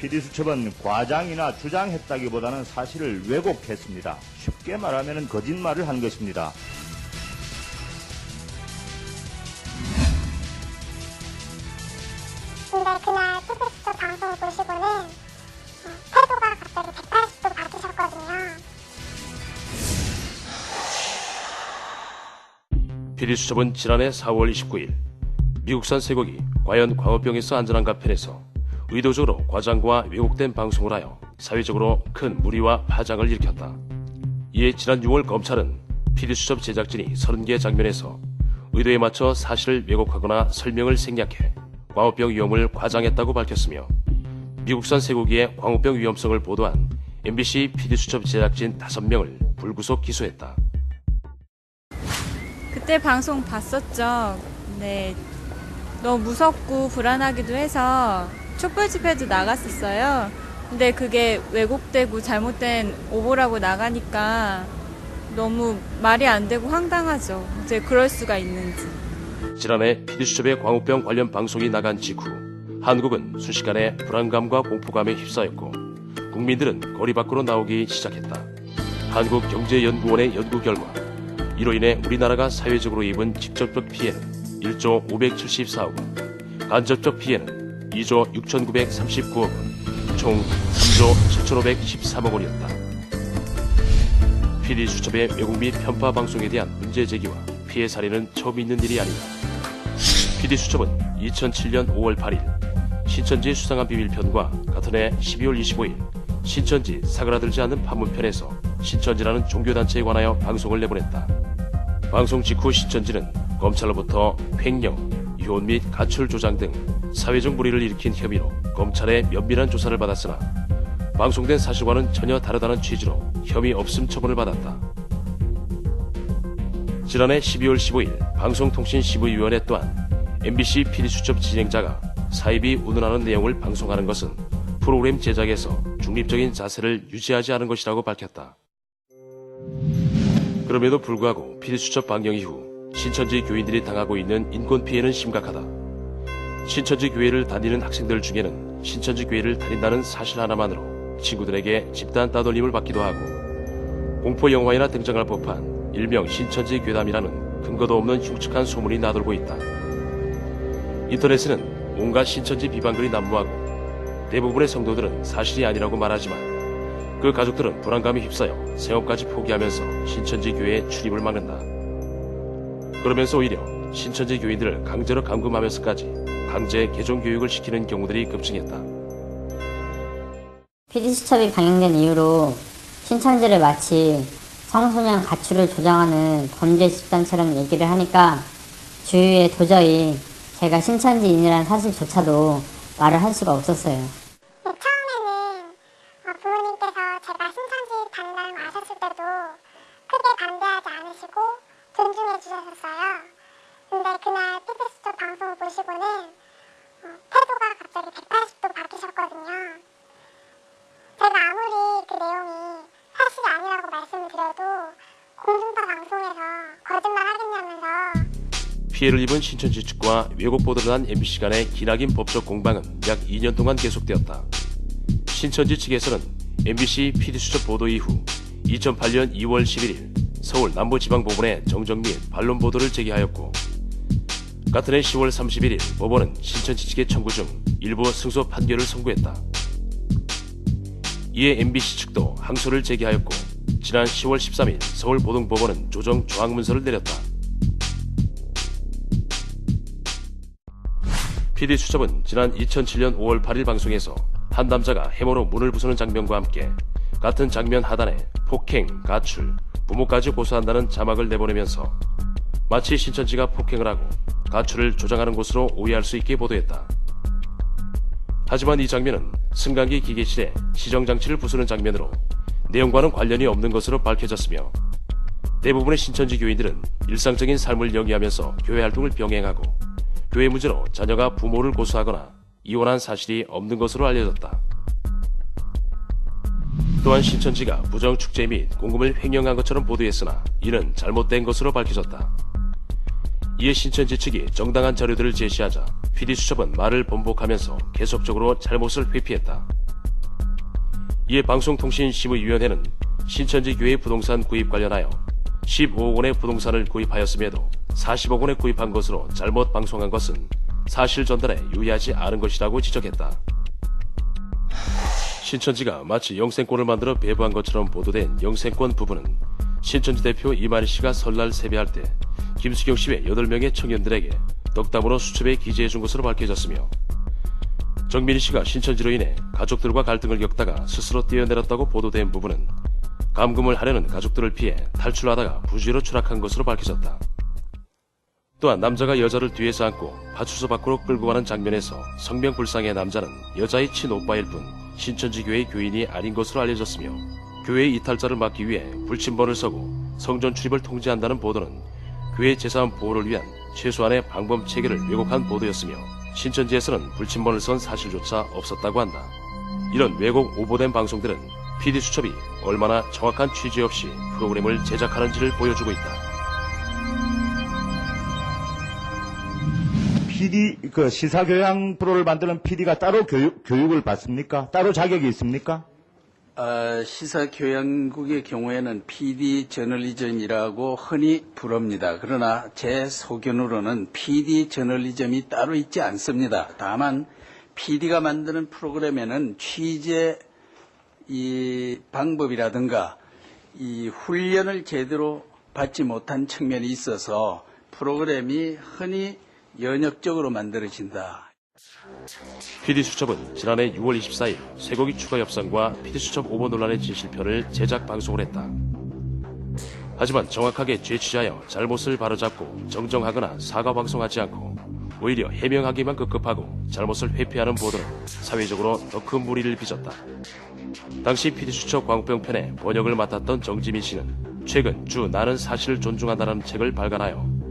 PD수첩은 과장이나 주장했다기보다는 사실을 왜곡했습니다. 쉽게 말하면 거짓말을 한 것입니다. 근데 그날 PD수첩 방송 보시고는 태도가 갑자기 180도 바뀌셨거든요. PD수첩은 지난해 4월 29일 미국산 쇠고기 과연 광우병에서 안전한가 편에서 의도적으로 과장과 왜곡된 방송을 하여 사회적으로 큰 물의와 파장을 일으켰다. 이에 지난 6월 검찰은 PD수첩 제작진이 30개 장면에서 의도에 맞춰 사실을 왜곡하거나 설명을 생략해 광우병 위험을 과장했다고 밝혔으며 미국산 쇠고기의 광우병 위험성을 보도한 MBC PD수첩 제작진 5명을 불구속 기소했다. 그때 방송 봤었죠. 네, 너무 무섭고 불안하기도 해서 촛불 집회도 나갔었어요. 근데 그게 왜곡되고 잘못된 오보라고 나가니까 너무 말이 안 되고 황당하죠. 이제 그럴 수가 있는지. 지난해 PD수첩의 광우병 관련 방송이 나간 직후 한국은 순식간에 불안감과 공포감에 휩싸였고 국민들은 거리 밖으로 나오기 시작했다. 한국경제연구원의 연구 결과 이로 인해 우리나라가 사회적으로 입은 직접적 피해는 1조 574억 원, 간접적 피해는 2조 6,939억 원, 총 3조 7,513억 원이었다. PD수첩의 왜곡 및 편파 방송에 대한 문제 제기와 피해 사례는 처음 있는 일이 아니다. PD수첩은 2007년 5월 8일 신천지 수상한 비밀편과 같은 해 12월 25일 신천지 사그라들지 않는 판문편에서 신천지라는 종교단체에 관하여 방송을 내보냈다. 방송 직후 신천지는 검찰로부터 횡령, 유혼 및 가출 조장 등 사회적 물의를 일으킨 혐의로 검찰의 면밀한 조사를 받았으나 방송된 사실과는 전혀 다르다는 취지로 혐의 없음 처분을 받았다. 지난해 12월 15일 방송통신심의위원회 또한 MBC PD수첩 진행자가 사입이 운운하는 내용을 방송하는 것은 프로그램 제작에서 중립적인 자세를 유지하지 않은 것이라고 밝혔다. 그럼에도 불구하고 PD수첩 방영 이후 신천지 교인들이 당하고 있는 인권 피해는 심각하다. 신천지 교회를 다니는 학생들 중에는 신천지 교회를 다닌다는 사실 하나만으로 친구들에게 집단 따돌림을 받기도 하고 공포 영화에나 등장할 법한 일명 신천지 괴담이라는 근거도 없는 흉측한 소문이 나돌고 있다. 인터넷에는 온갖 신천지 비방글이 난무하고 대부분의 성도들은 사실이 아니라고 말하지만 그 가족들은 불안감에 휩싸여 생업까지 포기하면서 신천지 교회에 출입을 막는다. 그러면서 오히려 신천지 교인들을 강제로 감금하면서까지 강제 개종 교육을 시키는 경우들이 급증했다. PD수첩이 방영된 이후로 신천지를 마치 청소년 가출을 조장하는 범죄 집단처럼 얘기를 하니까 주위에 도저히 제가 신천지인이라는 사실조차도 말을 할 수가 없었어요. 처음에는 부모님께서 제가 신천지 다닌다는 걸 아셨을 때도 크게 반대하지 않으시고 존중해 주셨어요. 근데 그날 PD수첩 방송을 보시고는 태도가 갑자기 180도 바뀌셨거든요. 제가 아무리 그 내용이 사실이 아니라고 말씀을 드려도 공중파 방송에서 거짓말 하겠냐면서 피해를 입은 신천지 측과 왜곡 보도를 한 MBC 간의 기나긴 법적 공방은 약 2년 동안 계속되었다. 신천지 측에서는 MBC PD수첩 보도 이후 2008년 2월 11일 서울 남부지방법원에 정정 및 반론 보도를 제기하였고 같은 해 10월 31일 법원은 신천지 측의 청구 중 일부 승소 판결을 선고했다. 이에 MBC 측도 항소를 제기하였고 지난 10월 13일 서울고등법원은 조정 조항문서를 내렸다. PD수첩은 지난 2007년 5월 8일 방송에서 한 남자가 해머로 문을 부수는 장면과 함께 같은 장면 하단에 폭행, 가출, 부모까지 고소한다는 자막을 내보내면서 마치 신천지가 폭행을 하고 가출을 조장하는 곳으로 오해할 수 있게 보도했다. 하지만 이 장면은 승강기 기계실에 시정장치를 부수는 장면으로 내용과는 관련이 없는 것으로 밝혀졌으며 대부분의 신천지 교인들은 일상적인 삶을 영위하면서 교회 활동을 병행하고 교회 문제로 자녀가 부모를 고소하거나 이혼한 사실이 없는 것으로 알려졌다. 또한 신천지가 부정축제 및 공금을 횡령한 것처럼 보도했으나 이는 잘못된 것으로 밝혀졌다. 이에 신천지 측이 정당한 자료들을 제시하자 PD수첩은 말을 번복하면서 계속적으로 잘못을 회피했다. 이에 방송통신심의위원회는 신천지 교회 부동산 구입 관련하여 15억 원의 부동산을 구입하였음에도 40억 원에 구입한 것으로 잘못 방송한 것은 사실 전달에 유의하지 않은 것이라고 지적했다. 신천지가 마치 영생권을 만들어 배부한 것처럼 보도된 영생권 부분은 신천지 대표 이만희 씨가 설날 세배할 때 김수경 씨 외 8명의 청년들에게 덕담으로 수첩에 기재해준 것으로 밝혀졌으며, 정민희 씨가 신천지로 인해 가족들과 갈등을 겪다가 스스로 뛰어내렸다고 보도된 부분은 감금을 하려는 가족들을 피해 탈출하다가 부주의로 추락한 것으로 밝혀졌다. 또한 남자가 여자를 뒤에서 안고 파출소 밖으로 끌고 가는 장면에서 성명불상의 남자는 여자의 친오빠일 뿐 신천지 교회 교인이 아닌 것으로 알려졌으며, 교회의 이탈자를 막기 위해 불침번을 서고 성전 출입을 통제한다는 보도는 교회 재산 보호를 위한 최소한의 방법 체계를 왜곡한 보도였으며, 신천지에서는 불침번을 선 사실조차 없었다고 한다. 이런 왜곡 오보된 방송들은 PD수첩이 얼마나 정확한 취지 없이 프로그램을 제작하는지를 보여주고 있다. PD, 시사교양 프로를 만드는 PD가 따로 교육을 받습니까? 따로 자격이 있습니까? 시사교양국의 경우에는 PD 저널리즘이라고 흔히 부릅니다. 그러나 제 소견으로는 PD 저널리즘이 따로 있지 않습니다. 다만 PD가 만드는 프로그램에는 취재 이 방법이라든가 이 훈련을 제대로 받지 못한 측면이 있어서 프로그램이 흔히 연역적으로 만들어진다. PD수첩은 지난해 6월 24일 쇠고기 추가 협상과 PD수첩 오보 논란의 진실편을 제작 방송을 했다. 하지만 정확하게 죄취하여 잘못을 바로잡고 정정하거나 사과 방송하지 않고 오히려 해명하기만 급급하고 잘못을 회피하는 보도는 사회적으로 더 큰 무리를 빚었다. 당시 PD수첩 광우병편의 번역을 맡았던 정지민 씨는 최근 주 나는 사실을 존중한다는 책을 발간하여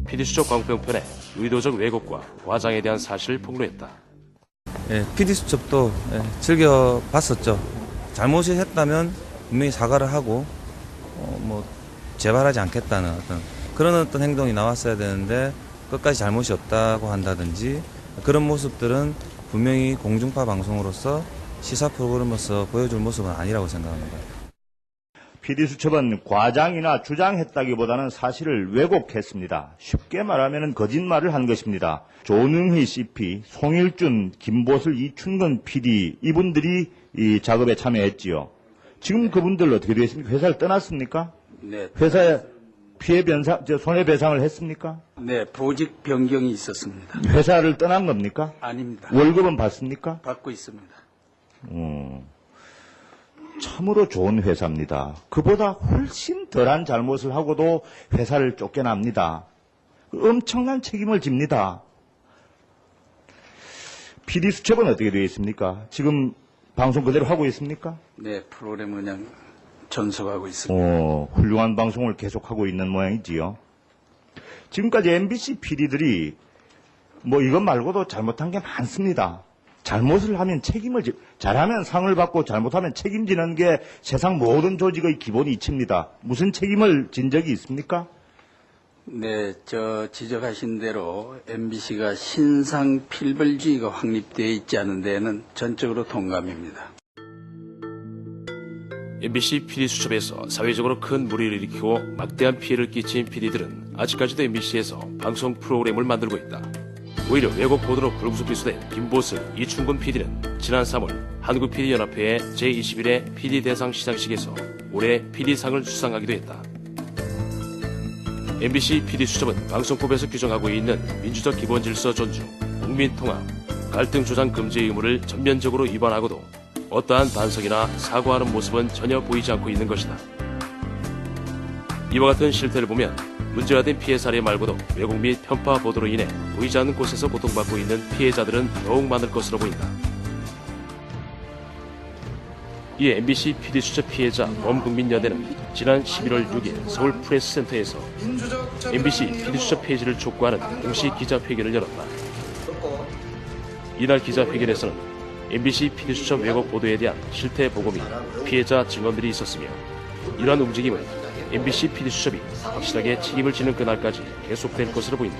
PD수첩 광우병편의 의도적 왜곡과 과장에 대한 사실을 폭로했다. PD수첩도 즐겨봤었죠. 잘못이 했다면 분명히 사과를 하고 재발하지 않겠다는 그런 행동이 나왔어야 되는데 끝까지 잘못이 없다고 한다든지 그런 모습들은 분명히 공중파 방송으로서 시사 프로그램으로서 보여줄 모습은 아니라고 생각합니다. PD수첩은 과장이나 주장했다기보다는 사실을 왜곡했습니다. 쉽게 말하면 거짓말을 한 것입니다. 조능희 CP, 송일준, 김보슬, 이춘건 PD 이분들이 이 작업에 참여했지요. 지금 그분들 어떻게 되었습니까? 회사를 떠났습니까? 네. 회사에 피해 변상, 손해배상을 했습니까? 네, 보직 변경이 있었습니다. 회사를 떠난 겁니까? 아닙니다. 월급은 받습니까? 받고 있습니다. 참으로 좋은 회사입니다. 그보다 훨씬 덜한 잘못을 하고도 회사를 쫓겨납니다. 엄청난 책임을 집니다. PD수첩은 어떻게 되어 있습니까? 지금 방송 그대로 하고 있습니까? 네, 프로그램 그냥 전속하고 있습니다. 훌륭한 방송을 계속하고 있는 모양이지요. 지금까지 MBC PD들이 이것 말고도 잘못한 게 많습니다. 잘못을 하면 잘하면 상을 받고 잘못하면 책임지는 게 세상 모든 조직의 기본 이치입니다. 무슨 책임을 진 적이 있습니까? 네, 지적하신 대로 MBC가 신상 필벌주의가 확립되어 있지 않은 데에는 전적으로 동감입니다. MBC PD수첩에서 사회적으로 큰 무리를 일으키고 막대한 피해를 끼친 PD들은 아직까지도 MBC에서 방송 프로그램을 만들고 있다. 오히려 왜곡 보도로 불구속 기소된 김보슬, 이춘근 PD는 지난 3월 한국PD연합회의 제21회 PD 대상 시상식에서 올해 PD상을 수상하기도 했다. MBC PD수첩은 방송법에서 규정하고 있는 민주적 기본질서 존중, 국민통합, 갈등 조장 금지 의무를 전면적으로 위반하고도 어떠한 반성이나 사과하는 모습은 전혀 보이지 않고 있는 것이다. 이와 같은 실태를 보면 문제가 된 피해 사례 말고도 왜곡 및 편파 보도로 인해 보이지 않는 곳에서 고통받고 있는 피해자들은 더욱 많을 것으로 보인다. 이에 MBC PD수첩 피해자 범국민연대는 지난 11월 6일 서울 프레스센터에서 MBC PD수첩 폐지를 촉구하는 공식 기자회견을 열었다. 이날 기자회견에서는 MBC PD수첩 왜곡 보도에 대한 실태 보고 및 피해자 증언들이 있었으며, 이러한 움직임은 MBC PD수첩이 확실하게 책임을 지는 그날까지 계속될 것으로 보인다.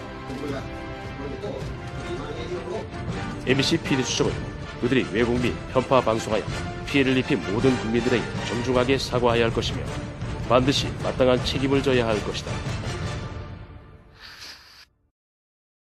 MBC PD수첩은 그들이 왜곡 및 편파 방송하여 피해를 입힌 모든 국민들에게 정중하게 사과해야 할 것이며 반드시 마땅한 책임을 져야 할 것이다.